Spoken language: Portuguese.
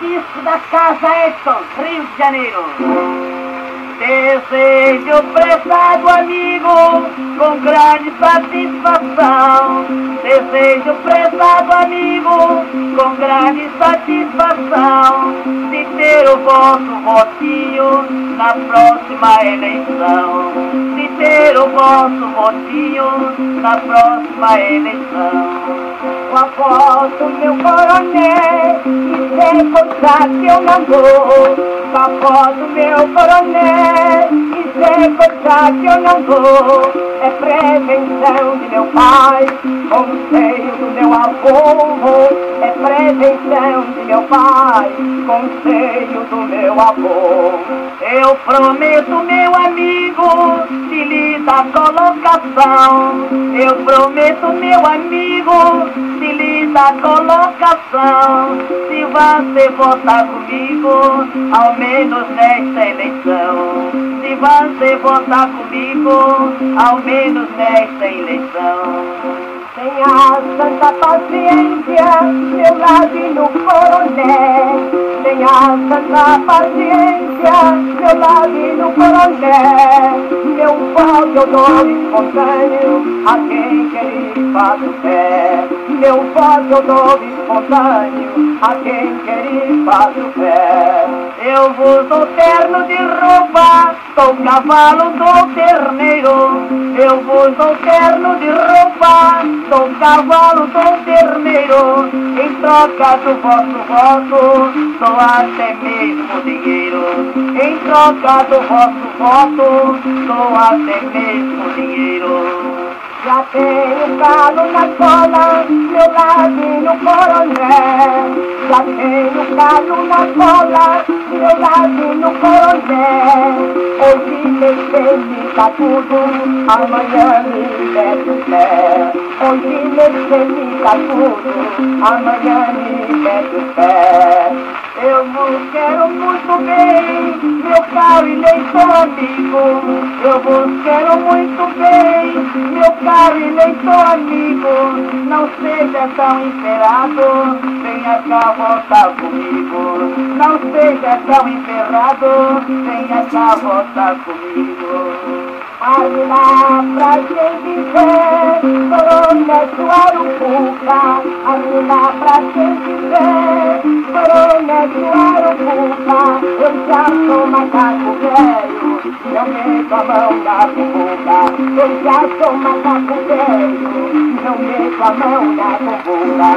Francisco da Casa Edson, Rio de Janeiro. Desejo prezado amigo, com grande satisfação. Desejo prezado amigo, com grande satisfação, de ter o vosso votinho na próxima eleição. De ter o vosso votinho na próxima eleição. Com a voz do meu coronel, e sem contar que eu não vou. Com a voz do meu coronel, e sem contar que eu não vou. É prevenção de meu pai, conselho do meu avô. É prevenção de meu pai, conselho do meu avô. Eu prometo, meu amigo, de lhe dar colocação. Eu prometo, meu amigo, de lhe dar colocação. Se você votar comigo, ao menos nesta eleição. Se você votar comigo, ao menos nesta eleição. Tenha santa paciência, meu ladinho coronel. Tenha santa paciência, meu ladinho coronel. Meu voto eu dou espontâneo a quem querer fazer fé. Meu voto eu dou espontâneo a quem querer fazer fé. Eu vos dou terno de roupa, sou cavalo do terneiro. Eu vos dou terno de roupa, sou cavalo do terneiro. Em troca do vosso voto, dou até mesmo dinheiro. Em troca do vosso voto, dou até mesmo dinheiro. Já tenho calo na cola, meu ladinho coronel. Já tenho calo na cola, meu ladinho coronel. Hoje me tá tudo, amanhã me mete o pé. Hoje me tá tudo, amanhã me mete o pé. Eu vos quero muito bem, meu caro eleitor amigo. Eu vos quero muito bem, meu caro eleitor amigo. Não seja tão enferrado, venha cá votar comigo. Não seja tão enferrado, venha cá votar comigo. Arruinar pra quem quiser, coronel Suarucuca. Arruinar pra quem quiser, coronel Suarucuca. Eu já sou macaco velho, não meto a mão na bubuca. Eu já sou macaco velho, não meto a mão na bubuca.